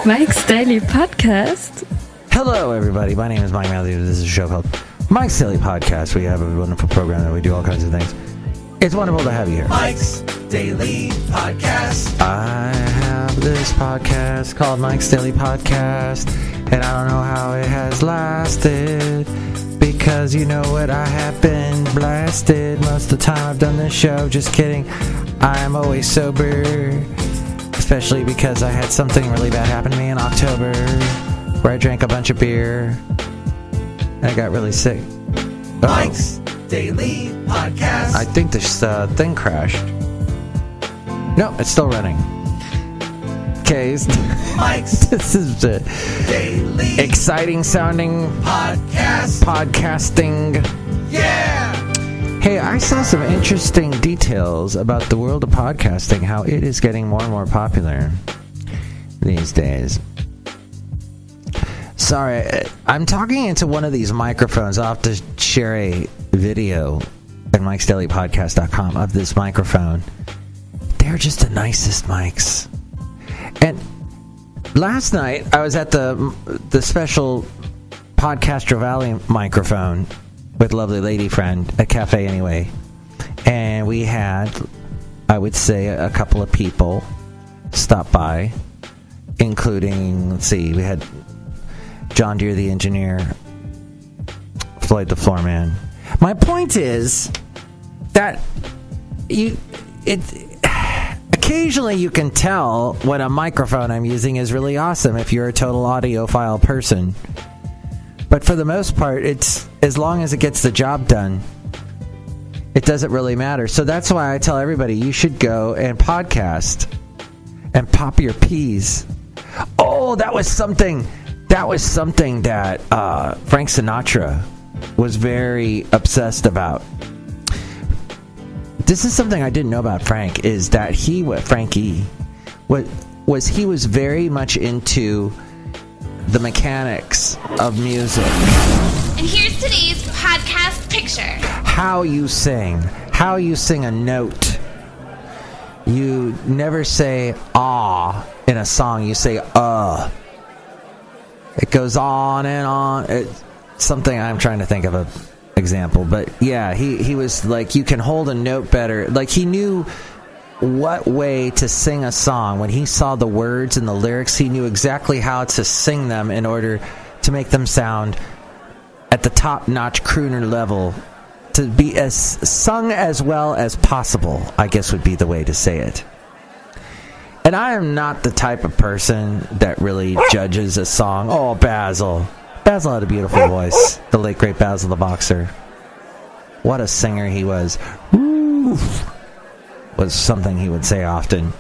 Mike's Daily Podcast. Hello, everybody. My name is Mike Matthews. This is a show called Mike's Daily Podcast. We have a wonderful program that we do all kinds of things. It's wonderful to have you here. Mike's Daily Podcast. I have this podcast called Mike's Daily Podcast, and I don't know how it has lasted, because you know what, I have been blasted most of the time I've done this show. Just kidding. I'm always sober, especially because I had something really bad happen to me in October, where I drank a bunch of beer, and I got really sick. Mike's Daily Podcast. I think this thing crashed. No, it's still running. Okay, Mike's this is the Daily exciting sounding podcasting. Yeah! Hey, I saw some interesting details about the world of podcasting, how it is getting more and more popular these days. Sorry, I'm talking into one of these microphones. I'll have to share a video at MikesDailyPodcast.com of this microphone. They're just the nicest mics. And last night, I was at the special Podcaster Valley microphone with a lovely lady friend, a cafe anyway. And we had, I would say, a couple of people stop by, including, let's see, we had John Deere the engineer, Floyd the floor man. My point is that occasionally you can tell when a microphone I'm using is really awesome if you're a total audiophile person. But for the most part, it's as long as it gets the job done, it doesn't really matter. So that's why I tell everybody you should go and podcast and pop your peas. Oh, that was something that Frank Sinatra was very obsessed about. This is something I didn't know about Frank, is that he was very much into the mechanics of music. And here's today's podcast picture. How you sing a note. You never say ah in a song, you say It goes on and on. It's something I'm trying to think of an example, but yeah, he was like, you can hold a note better. Like, he knew what way to sing a song. When he saw the words and the lyrics, he knew exactly how to sing them in order to make them sound at the top-notch crooner level, to be as sung as well as possible, I guess would be the way to say it. And I am not the type of person that really judges a song. Oh, Basil had a beautiful voice. The late, great Basil the Boxer. What a singer he was. Oof. Was something he would say often.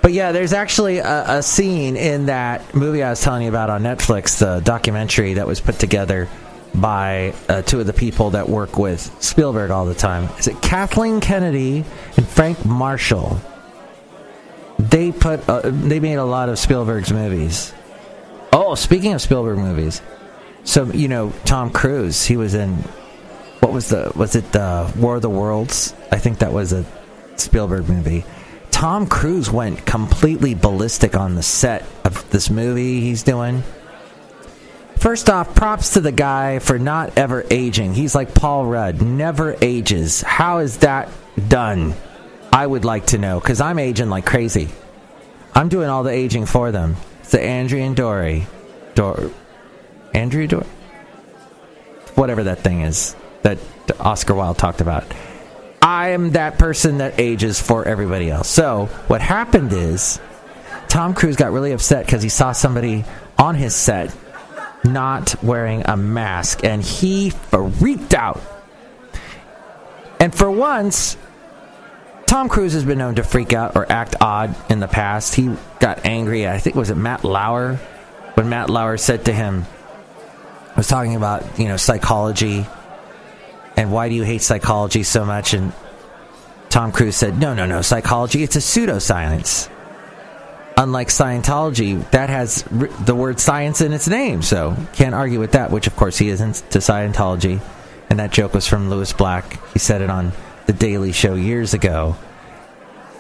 But yeah, there's actually a scene in that movie I was telling you about on Netflix, the documentary that was put together by two of the people that work with Spielberg all the time. Is it Kathleen Kennedy and Frank Marshall? They made a lot of Spielberg's movies. Oh, speaking of Spielberg movies, so you know Tom Cruise, he was in, was it War of the Worlds? I think that was a Spielberg movie. Tom Cruise went completely ballistic on the set of this movie he's doing. First off, props to the guy for not ever aging. He's like Paul Rudd, never ages. How is that done? I would like to know, because I'm aging like crazy. I'm doing all the aging for them. It's the Andrea Dory. Andrea Dory? Whatever that thing is that Oscar Wilde talked about. I am that person that ages for everybody else. So what happened is Tom Cruise got really upset because he saw somebody on his set not wearing a mask, and he freaked out. And for once, Tom Cruise has been known to freak out or act odd in the past. He got angry. I think, was it Matt Lauer? When Matt Lauer said to him, was talking about, psychology, and why do you hate psychology so much? And Tom Cruise said, no, psychology, it's a pseudoscience. Unlike Scientology, that has the word science in its name, so can't argue with that, which of course he isn't to Scientology. And that joke was from Louis Black. He said it on The Daily Show years ago.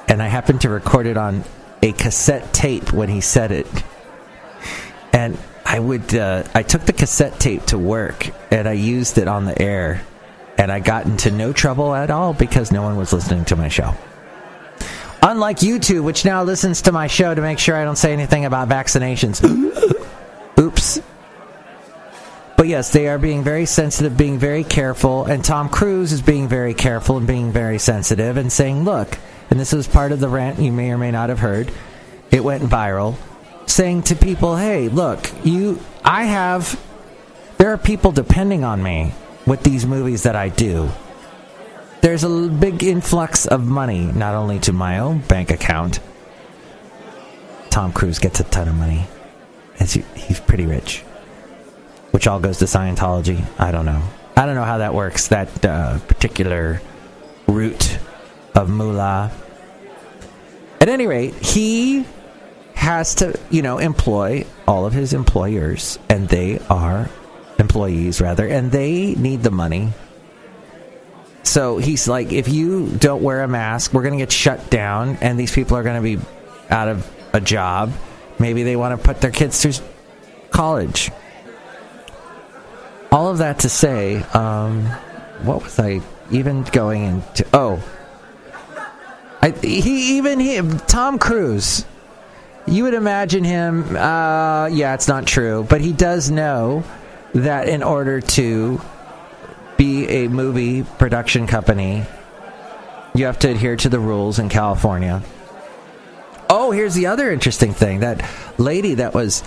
And I happened to record it on a cassette tape when he said it. And I took the cassette tape to work, and I used it on the air, and I got into no trouble at all because no one was listening to my show. Unlike YouTube, which now listens to my show to make sure I don't say anything about vaccinations. Oops. But yes, they are being very sensitive, being very careful, and Tom Cruise is being very careful and being very sensitive and saying, look, and this is part of the rant you may or may not have heard, it went viral, saying to people, hey, look, there are people depending on me with these movies that I do. There's a big influx of money, not only to my own bank account. Tom Cruise gets a ton of money. He's pretty rich. Which all goes to Scientology. I don't know. I don't know how that works, that particular route of moolah. At any rate, he has to, employ all of his employers, and they are employees, rather, and they need the money. So he's like, if you don't wear a mask, we're going to get shut down, and these people are going to be out of a job. Maybe they want to put their kids through college. All of that to say, what was I even going into? Tom Cruise. You would imagine him, it's not true, but he does know that in order to be a movie production company, you have to adhere to the rules in California. Oh, here's the other interesting thing. That lady that went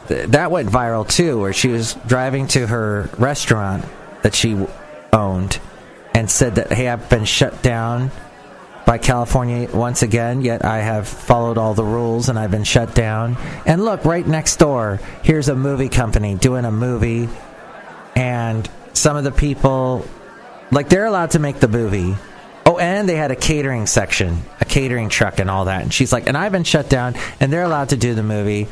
viral too, where she was driving to her restaurant that she owned and said that, hey, I've been shut down by California once again, yet I have followed all the rules and I've been shut down. And look, right next door, here's a movie company doing a movie, and some of the people, they're allowed to make the movie. Oh, and they had a catering section, a catering truck and all that. And she's like, and I've been shut down, and they're allowed to do the movie.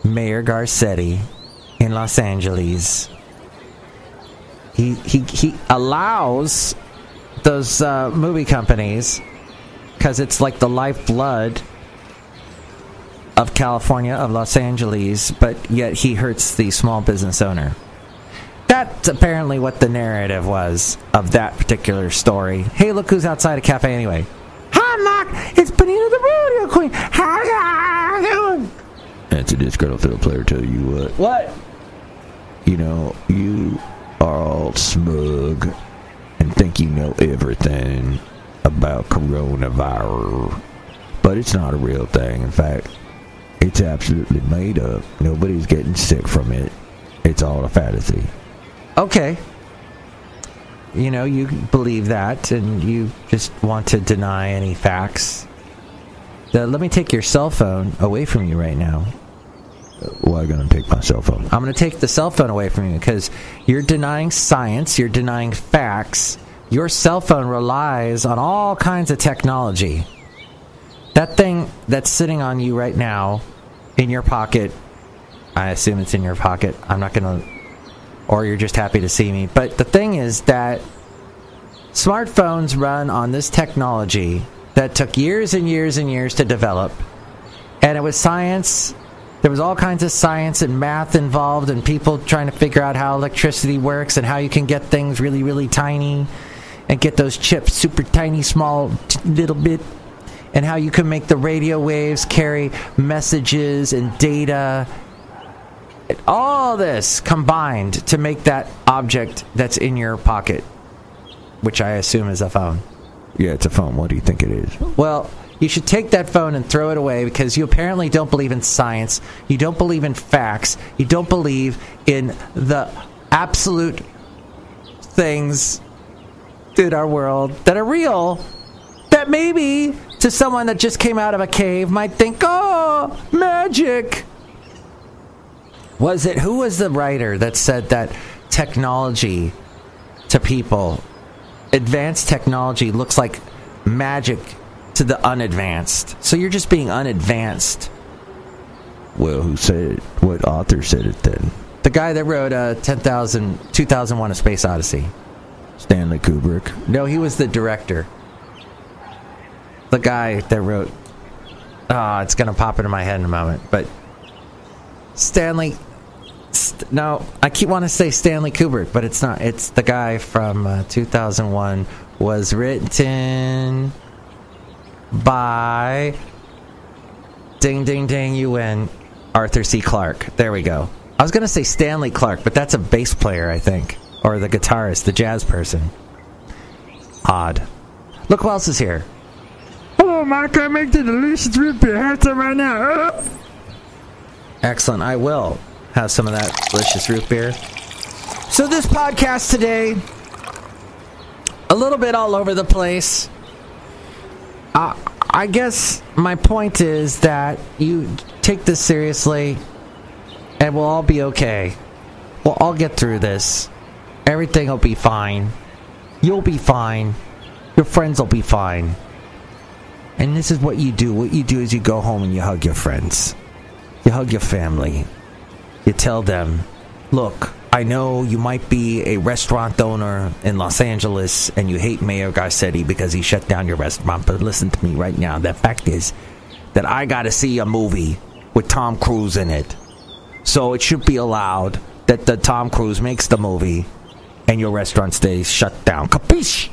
Mayor Garcetti in Los Angeles, he allows those movie companies, because it's like the lifeblood of California, of Los Angeles, but yet he hurts the small business owner. That's apparently what the narrative was of that particular story. Hey, look who's outside a cafe anyway. Hi, Mark. It's Benita the Rodeo Queen. How you doing? That's a Disgruntled Fiddle Player. Tell you what. What? You are all smug and think you know everything about coronavirus. But it's not a real thing. In fact, it's absolutely made up. Nobody's getting sick from it. It's all a fantasy. Okay. You believe that, and you just want to deny any facts. Let me take your cell phone away from you right now. Why are you going to take my cell phone? I'm going to take the cell phone away from you because you're denying science, you're denying facts. Your cell phone relies on all kinds of technology. That thing that's sitting on you right now in your pocket, I assume it's in your pocket. I'm not going to... Or you're just happy to see me. But the thing is that smartphones run on this technology that took years and years and years to develop. And it was science. There was all kinds of science and math involved, and people trying to figure out how electricity works and how you can get things really, really tiny and get those chips super tiny, small, little bit, and how you can make the radio waves carry messages and data. All this combined to make that object that's in your pocket, which I assume is a phone. Yeah, it's a phone. What do you think it is? Well, you should take that phone and throw it away because you apparently don't believe in science. You don't believe in facts. You don't believe in the absolute things in our world that are real, that maybe to someone that just came out of a cave might think, oh, magic. Who was the writer that said that technology to people, advanced technology looks like magic to the unadvanced? So you're just being unadvanced. Well, who said it? What author said it then? The guy that wrote 2001 A Space Odyssey. Stanley Kubrick? No, he was the director. The guy that wrote It's going to pop into my head in a moment. But Stanley... No, I keep wanting to say Stanley Kubrick, but it's not. It's the guy from 2001. Was written by... Ding, ding, ding, you win. Arthur C. Clarke. There we go. I was going to say Stanley Clarke, but that's a bass player, I think. Or the guitarist, the jazz person. Odd. Look who else is here. Hello, Mike. I make the delicious root beer. Have some right now. Excellent. I will have some of that delicious root beer. So this podcast today, a little bit all over the place. I guess my point is that you take this seriously and we'll all be okay. We'll all get through this. Everything will be fine. You'll be fine. Your friends will be fine. And this is what you do. What you do is you go home and you hug your friends. You hug your family. You tell them, look, I know you might be a restaurant owner in Los Angeles and you hate Mayor Garcetti because he shut down your restaurant, but listen to me right now. The fact is that I got to see a movie with Tom Cruise in it. So it should be allowed that the Tom Cruise makes the movie and your restaurant stays shut down. Capiche?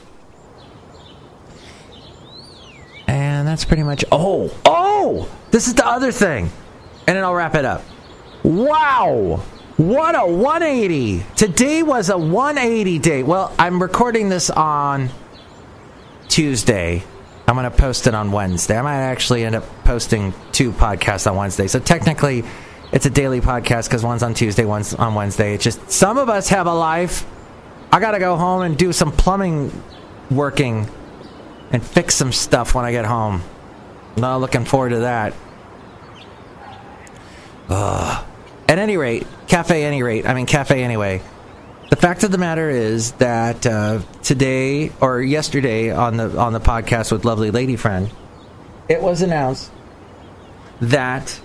And that's pretty much... Oh! This is the other thing. And then I'll wrap it up. Wow! What a 180! Today was a 180 day. Well, I'm recording this on Tuesday. I'm going to post it on Wednesday. I might actually end up posting 2 podcasts on Wednesday. So technically, it's a daily podcast because one's on Tuesday, one's on Wednesday. It's just some of us have a life. I got to go home and do some plumbing working and fix some stuff when I get home. Not looking forward to that. At any rate, cafe anyway. The fact of the matter is that today or yesterday on the podcast with lovely lady friend, it was announced that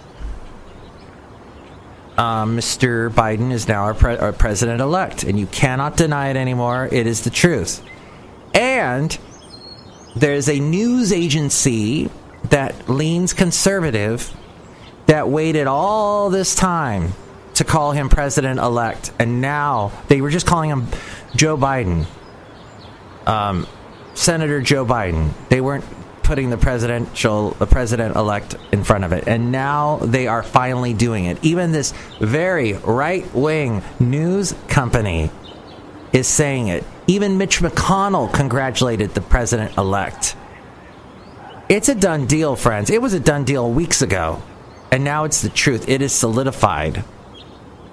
Mr. Biden is now our president-elect, and you cannot deny it anymore. It is the truth. And there's a news agency that leans conservative that waited all this time to call him president-elect, and now they were just calling him Joe Biden, Senator Joe Biden. They weren't putting the president-elect in front of it, and now they are finally doing it. Even this very right-wing news company is saying it. Even Mitch McConnell congratulated the president-elect. It's a done deal, friends. It was a done deal weeks ago. And now it's the truth. It is solidified.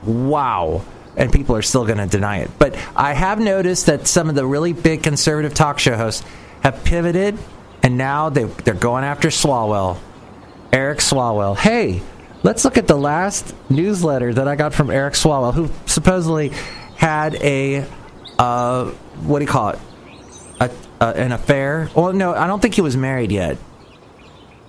Wow. And people are still going to deny it. But I have noticed that some of the really big conservative talk show hosts have pivoted, and now they're going after Swalwell. Eric Swalwell. Hey, let's look at the last newsletter that I got from Eric Swalwell, who supposedly had a, what do you call it? An affair? Well, no, I don't think he was married yet.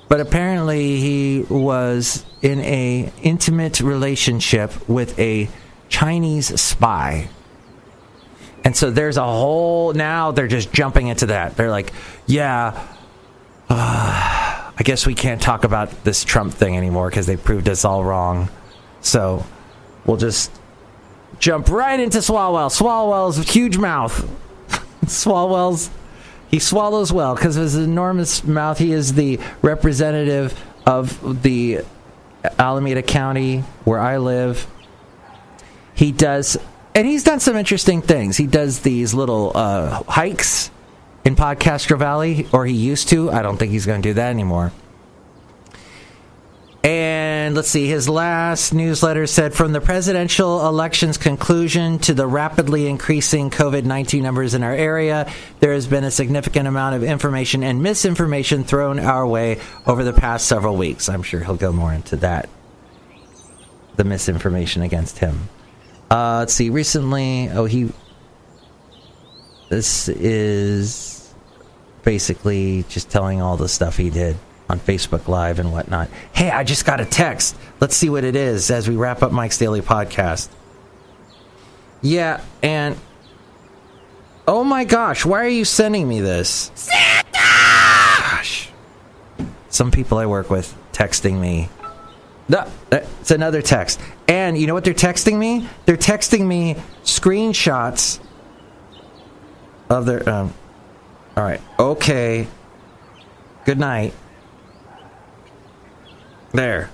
But apparently he was in a intimate relationship with a Chinese spy. And so there's a whole... Now they're just jumping into that. They're like, yeah, I guess we can't talk about this Trump thing anymore because they proved us all wrong. So we'll just jump right into Swalwell. Swalwell's huge mouth. He swallows well because of his enormous mouth. He is the representative of the Alameda County where I live. He does, and he's done some interesting things. He does these little hikes in Podcastro Valley, or he used to. I don't think he's going to do that anymore. And let's see, his last newsletter said, from the presidential election's conclusion to the rapidly increasing COVID-19 numbers in our area, there has been a significant amount of information and misinformation thrown our way over the past several weeks. I'm sure he'll go more into that, the misinformation against him. Let's see, recently, this is basically just telling all the stuff he did on Facebook Live and whatnot. Hey, I just got a text. Let's see what it is as we wrap up Mike's Daily Podcast. Yeah, and... Oh my gosh, why are you sending me this? Santa! Gosh. Some people I work with texting me. No, it's another text. And you know what they're texting me? They're texting me screenshots of their... all right. Okay. Good night. There.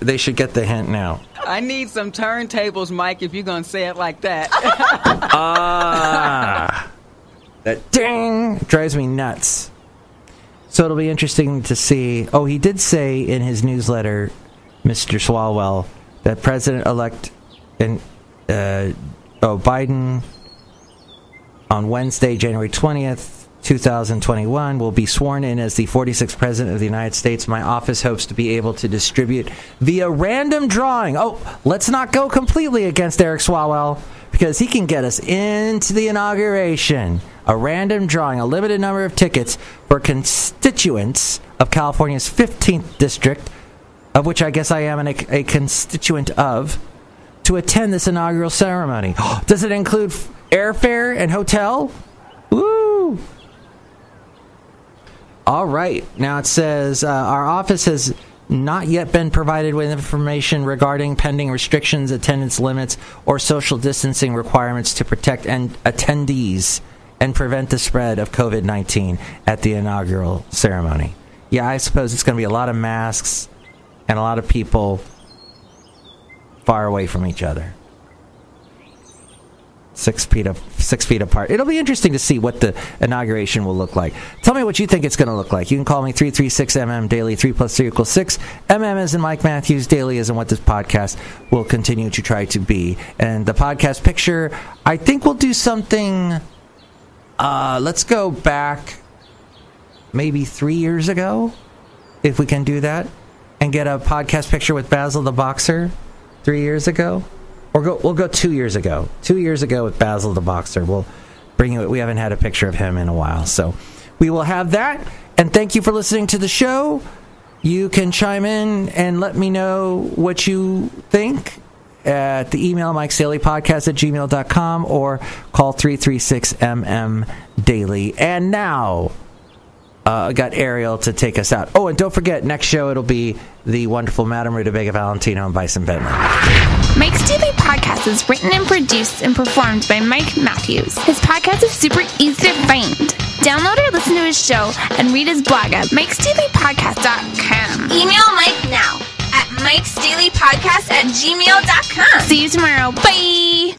They should get the hint now. I need some turntables, Mike, if you're going to say it like that. That ding drives me nuts. So it'll be interesting to see. Oh, he did say in his newsletter, Mr. Swalwell, that President-elect Biden on Wednesday, January 20th, 2021, will be sworn in as the 46th President of the United States. My office hopes to be able to distribute via random drawing. Oh, let's not go completely against Eric Swalwell, because he can get us into the inauguration. A random drawing, a limited number of tickets for constituents of California's 15th district, of which I guess I am a constituent of, to attend this inaugural ceremony. Does it include airfare and hotel? Woo! All right. Now it says our office has not yet been provided with information regarding pending restrictions, attendance limits, or social distancing requirements to protect attendees and prevent the spread of COVID-19 at the inaugural ceremony. Yeah, I suppose it's going to be a lot of masks and a lot of people far away from each other. 6 feet apart. It'll be interesting to see what the inauguration will look like. Tell me what you think it's going to look like. You can call me 336MM Daily. 3 plus 3 equals 6. MM as in Mike Matthews. Daily as in what this podcast will continue to try to be. And the podcast picture, I think we'll do something. Let's go back maybe 3 years ago, if we can do that, and get a podcast picture with Basil the Boxer 3 years ago. We'll go 2 years ago. 2 years ago with Basil the Boxer. We'll bring you. We haven't had a picture of him in a while, so we will have that. And thank you for listening to the show. You can chime in and let me know what you think at the email MikesDailyPodcast@gmail.com or call 336MM Daily. And now, I got Ariel to take us out. Oh, and don't forget, next show it'll be the wonderful Madame Rootabega, Valentino, and Bison Bentley. Mike's Daily Podcast is written and produced and performed by Mike Matthews. His podcast is super easy to find. Download or listen to his show and read his blog at MikesDailyPodcast.com. Email Mike now at MikesDailyPodcast@gmail.com. See you tomorrow. Bye!